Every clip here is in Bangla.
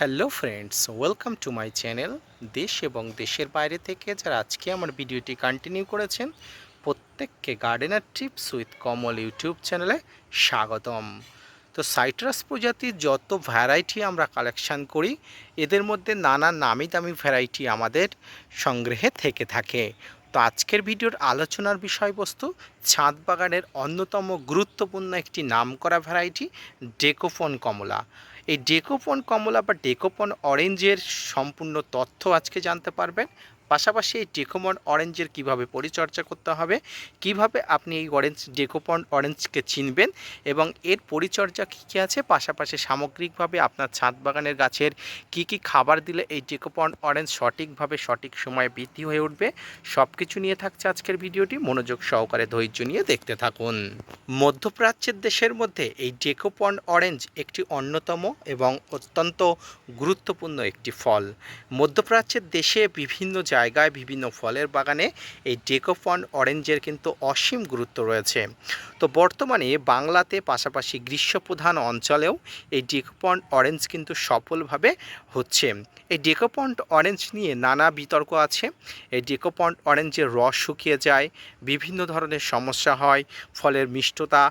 Hello friends, welcome to my channel. দেশ এবং দেশের বাইরে থেকে যারা আজকে আমার ভিডিওটি কন্টিনিউ করেছেন, প্রত্যেককে gardener tips with Kamal YouTube চ্যানেলে স্বাগতম। তো সাইট্রাস প্রজাতির যত ভ্যারাইটি আমরা কালেকশান করি, এদের মধ্যে নানা নামি দামি ভ্যারাইটি আমাদের সংগ্রহে থেকে থাকে। তো আজকের ভিডিওর আলোচনার বিষয়বস্তু ছাদ বাগানের অন্যতম গুরুত্বপূর্ণ একটি নামকরা ভ্যারাইটি ডেকোফোন কমলা। এই ডেকোপন কমলা বা ডেকোপন অরেঞ্জের সম্পূর্ণ তথ্য আজকে জানতে পারবেন। পাশাপাশি এই ডেকোপন অরেঞ্জের কিভাবে পরিচর্যা করতে হবে, কিভাবে আপনি এই ডেকোপন অরেঞ্জকে চিনবেন এবং এর পরিচর্যা কী কী আছে, পাশাপাশি সামগ্রিকভাবে আপনার ছাদ বাগানের গাছের কি কি খাবার দিলে এই ডেকোপন অরেঞ্জ সঠিকভাবে সঠিক সময়ে বৃদ্ধি হয়ে উঠবে, সব কিছু নিয়ে থাকছে আজকের ভিডিওটি। মনোযোগ সহকারে ধৈর্য নিয়ে দেখতে থাকুন। মধ্যপ্রাচ্যের দেশের মধ্যে এই ডেকোপন অরেঞ্জ একটি অন্যতম এবং অত্যন্ত গুরুত্বপূর্ণ একটি ফল। মধ্যপ্রাচ্যের দেশে বিভিন্ন জায়গায় বিভিন্ন ফলের বাগানে এই ডেকোপন অরেঞ্জের কিন্তু অসীম গুরুত্ব রয়েছে। তো বর্তমানে বাংলাতে পাশাপাশি গ্রীষ্মপ্রধান অঞ্চলেও এই ডেকোপন অরেঞ্জ কিন্তু সফলভাবে হচ্ছে। এই ডেকোপন অরেঞ্জ নিয়ে নানা বিতর্ক আছে। এই ডেকোপন অরেঞ্জের রস শুকিয়ে যায়, বিভিন্ন ধরনের সমস্যা হয়, ফলের মিষ্টতা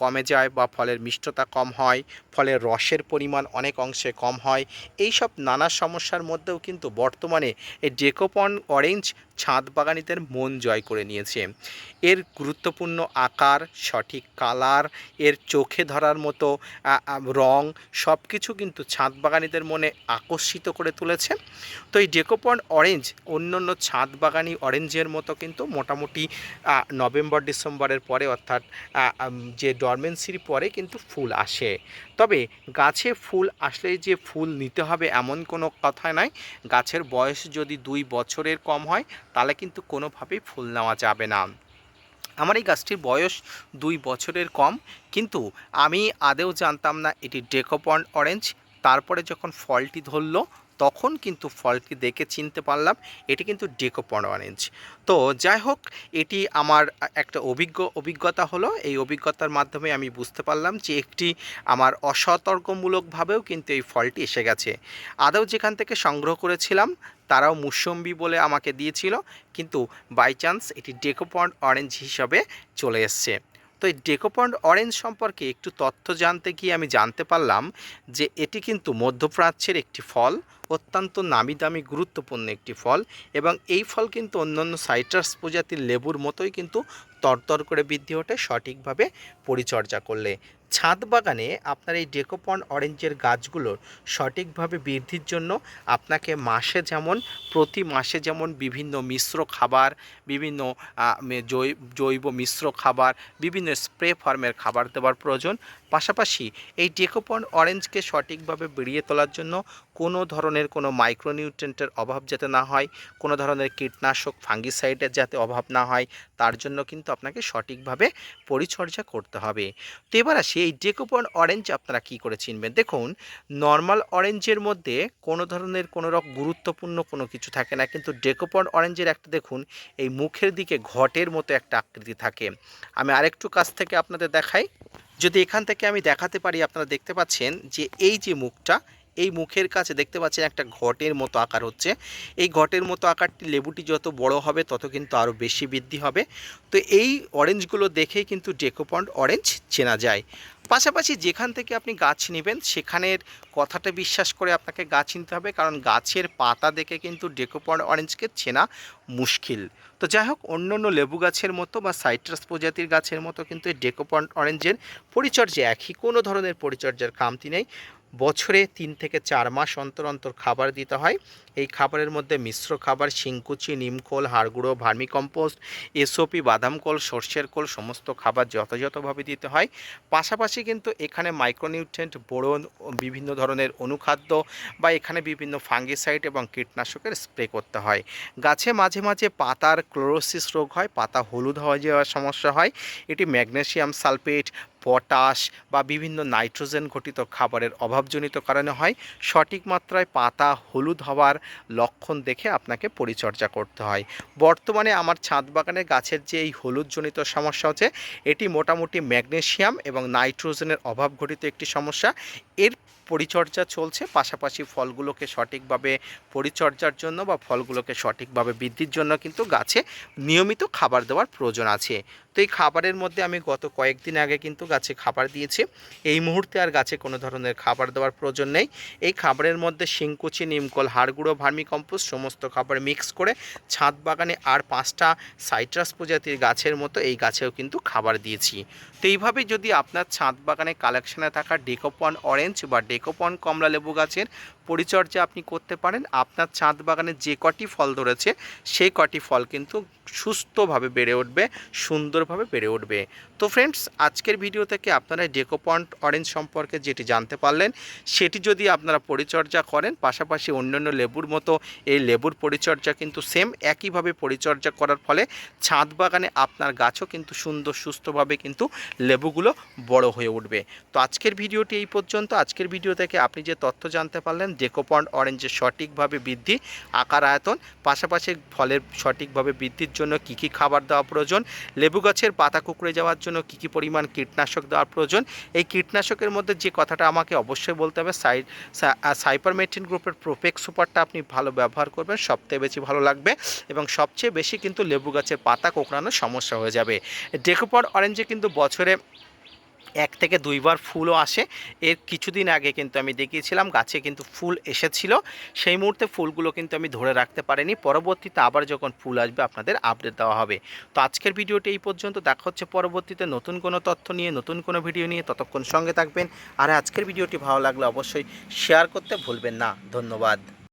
কমে যায় বা ফলের মিষ্টতা কম হয়, ফলের রসের পরিমাণ অনেক অংশে কম হয়। এই সব নানা সমস্যার মধ্যেও কিন্তু বর্তমানে এই ডেকোপন অরেঞ্জ ছাদ বাগানীদের মন জয় করে নিয়েছে। এর গুরুত্বপূর্ণ আকার, সঠিক কালার, এর চোখে ধরার মতো রং, সব কিছু কিন্তু ছাদ বাগানীদের মনে আকর্ষিত করে তুলেছে। তো এই ডেকোপন অরেঞ্জ অন্যান্য ছাদ বাগানি অরেঞ্জের মতো কিন্তু মোটামুটি নভেম্বর ডিসেম্বরের পরে, অর্থাৎ যে ডরমেন্সির পরে কিন্তু ফুল আসে। তবে গাছে ফুল আসলেই যে ফুল নিতে হবে এমন কোনো কথা নয়। গাছের বয়স যদি 2 বছরের কম হয় তাহলে কিন্তু কোনোভাবেই ফুল নেওয়া যাবে না। আমার এই গাছটির বয়স 2 বছরের কম, কিন্তু আমি আদৌ জানতাম না এটি ডেকোপন অরেঞ্জ। তারপরে যখন ফলটি ধরল তখন কিন্তু ফলটি দেখে চিনতে পারলাম এটি কিন্তু ডেকোপন অরেঞ্জ। তো যাই হোক, এটি আমার একটা অভিজ্ঞতা হলো। এই অভিজ্ঞতার মাধ্যমে আমি বুঝতে পারলাম যে একটি আমার অসতর্কমূলকভাবেও কিন্তু এই ফলটি এসে গেছে। আদৌ যেখান থেকে সংগ্রহ করেছিলাম তারাও মুসম্বি বলে আমাকে দিয়েছিল, কিন্তু বাই চান্স এটি ডেকোপন অরেঞ্জ হিসাবে চলে এসছে। তো এই ডেকোপন অরেঞ্জ সম্পর্কে একটু তথ্য জানতে গিয়ে আমি জানতে পারলাম যে এটি কিন্তু মধ্যপ্রাচ্যের একটি ফল, অত্যন্ত নামি দামি গুরুত্বপূর্ণ একটি ফল, এবং এই ফল কিন্তু অন্যান্য সাইট্রাস প্রজাতির লেবুর মতোই কিন্তু তরতর করে বৃদ্ধি ওঠে সঠিকভাবে পরিচর্যা করলে। ছাদ বাগানে আপনার এই ডেকোপন অরেঞ্জের গাছগুলোর সঠিকভাবে বৃদ্ধির জন্য আপনাকে প্রতি মাসে যেমন বিভিন্ন মিশ্র খাবার, বিভিন্ন জৈব মিশ্র খাবার, বিভিন্ন স্প্রে ফর্মের খাবার দেওয়ার প্রয়োজন। পাশাপাশি এই ডেকোপন অরেঞ্জকে সঠিকভাবে বেরিয়ে তোলার জন্য কোনো ধরনের কোনো মাইক্রোনিউট্রিয়েন্টের অভাব যাতে না হয়, কোনো ধরনের কীটনাশক ফাঙ্গিসাইডের যাতে অভাব না হয়, তার জন্য কিন্তু আপনাকে সঠিকভাবে পরিচর্যা করতে হবে। তো এবার আসি এই ডেকোপন অরেঞ্জ আপনারা কী করে চিনবেন। দেখুন, নর্মাল অরেঞ্জের মধ্যে কোনো ধরনের কোনো রকম গুরুত্বপূর্ণ কোনো কিছু থাকে না, কিন্তু ডেকোপন অরেঞ্জের একটা দেখুন, এই মুখের দিকে ঘটের মতো একটা আকৃতি থাকে। আমি আরেকটু কাছ থেকে আপনাদের দেখাই। যদি এখান থেকে আমি দেখাতে পারি, আপনারা দেখতে পাচ্ছেন যে এই যে মুখটা, এই মুখের কাছে দেখতে পাচ্ছেন একটা ঘটের মতো আকার হচ্ছে। এই ঘটের মতো আকারটি, লেবুটি যত বড় হবে তত কিন্তু আরও বেশি বৃদ্ধি হবে। তো এই অরেঞ্জগুলো দেখেই কিন্তু ডেকোপন অরেঞ্জ চেনা যায়। পাশাপাশি যেখান থেকে আপনি গাছ নেবেন সেখানের কথাটা বিশ্বাস করে আপনাকে গাছ নিতে হবে, কারণ গাছের পাতা দেখে কিন্তু ডেকোপন অরেঞ্জকে চেনা মুশকিল। তো যাই হোক, অন্য অন্য লেবু গাছের মতো বা সাইট্রাস প্রজাতির গাছের মতো কিন্তু এই ডেকোপন অরেঞ্জের পরিচর্যা একই, কোনো ধরনের পরিচর্যার খামতি নেই। বছরে 3 থেকে 4 মাস অন্তর অন্তর খাবার দিতে হয়। এই খাবারের মধ্যে মিশ্র খাবার, শিংকুচি, নিমখোল, হাড়গুঁড়ো, ভার্মিকম্পোস্ট, এসওপি, বাদামকোল, সর্ষের খোল, সমস্ত খাবার যথাযথভাবে দিতে হয়। পাশাপাশি কিন্তু এখানে মাইক্রোনিউট্রিয়েন্ট, বোরন, বিভিন্ন ধরনের অনুখাদ্য বা এখানে বিভিন্ন ফাঙ্গিসাইড এবং কীটনাশকের স্প্রে করতে হয়। গাছে মাঝে মাঝে পাতার ক্লোরোসিস রোগ হয়, পাতা হলুদ হয়ে যাওয়ার সমস্যা হয়। এটি ম্যাগনেসিয়াম সালফেট, পটাশ বা বিভিন্ন নাইট্রোজেন ঘটিত খাবারের অভাবজনিত কারণে হয়। সঠিক মাত্রায় পাতা হলুদ হওয়ার লক্ষণ দেখে আপনাকে পরিচর্যা করতে হয়। বর্তমানে আমার ছাদ বাগানের গাছের যে এই হলুদজনিত সমস্যা হচ্ছে, এটি মোটামুটি ম্যাগনেসিয়াম এবং নাইট্রোজেনের অভাব ঘটিত একটি সমস্যা। এর পরিচর্যা চলছে, পাশাপাশি ফলগুলোকে সঠিকভাবে পরিচর্যার জন্য বা ফলগুলোকে সঠিকভাবে বৃদ্ধির জন্য কিন্তু গাছে নিয়মিত খাবার দেওয়ার প্রয়োজন আছে। তো এই খাবারের মধ্যে আমি গত কয়েকদিন আগে কিন্তু গাছে খাবার দিয়েছি। এই মুহূর্তে আর গাছে কোনো ধরনের খাবার দেওয়ার প্রয়োজন নেই। এই খাবারের মধ্যে শিংকুচি, নিমকল, হাড়গুঁড়ো, ভার্মিকম্পোস্ট সমস্ত খাবার মিক্স করে ছাদ বাগানে আর 5টা সাইট্রাস প্রজাতির গাছের মতো এই গাছেও কিন্তু খাবার দিয়েছি। তো এইভাবে যদি আপনার ছাদ বাগানে কালেকশানে থাকা ডেকোপন অরেঞ্জ বা ডেকোপন কমলা লেবু গাছের পরিচর্যা আপনি করতে পারেন, আপনার ছাদ বাগানে যে কটি ফল ধরেছে সেই কটি ফল কিন্তু সুস্থভাবে বেড়ে উঠবে, সুন্দরভাবে বেড়ে উঠবে। তো ফ্রেন্ডস, আজকের ভিডিও থেকে আপনারা ডেকোপন অরেঞ্জ সম্পর্কে যেটি জানতে পারলেন, সেটি যদি আপনারা পরিচর্যা করেন, পাশাপাশি অন্যান্য লেবুর মতো এই লেবুর পরিচর্যা কিন্তু সেম একইভাবে পরিচর্যা করার ফলে ছাদ বাগানে আপনার গাছও কিন্তু সুন্দর সুস্থভাবে কিন্তু লেবুগুলো বড় হয়ে উঠবে। তো আজকের ভিডিওটি এই পর্যন্ত। আজকের ভিডিও থেকে আপনি যে তথ্য জানতে পারলেন ডেকোপন অরেঞ্জের সঠিকভাবে বৃদ্ধি, আকার, আয়তন, পাশাপাশি ফলের সঠিকভাবে বৃদ্ধির জন্য কী কী খাবার দেওয়া প্রয়োজন, লেবু গাছের পাতা কুঁকড়ে যাওয়ার জন্য কী কী পরিমাণ কীটনাশক দেওয়ার প্রয়োজন, এই কীটনাশকের মধ্যে যে কথাটা আমাকে অবশ্যই বলতে হবে, সাইপারমেথ্রিন গ্রুপের প্রোপেক্স সুপারটা আপনি ভালো ব্যবহার করবেন, সবথেকে বেশি ভালো লাগবে এবং সবচেয়ে বেশি কিন্তু লেবু গাছের পাতা কোঁকড়ানোর সমস্যা হয়ে যাবে। ডেকোপন অরেঞ্জে কিন্তু বছরে 1 থেকে 2 বার ফুলও আসে। এর কিছুদিন আগে কিন্তু আমি দেখিয়েছিলাম গাছে কিন্তু ফুল এসেছিল, সেই মুহূর্তে ফুলগুলো কিন্তু আমি ধরে রাখতে পারিনি। পরবর্তীতে আবার যখন ফুল আসবে আপনাদের আপডেট দেওয়া হবে। তো আজকের ভিডিওটি এই পর্যন্ত। দেখা হচ্ছে পরবর্তীতে নতুন কোনো তথ্য নিয়ে, নতুন কোনো ভিডিও নিয়ে। ততক্ষণ সঙ্গে থাকবেন। আর আজকের ভিডিওটি ভালো লাগলে অবশ্যই শেয়ার করতে ভুলবেন না। ধন্যবাদ।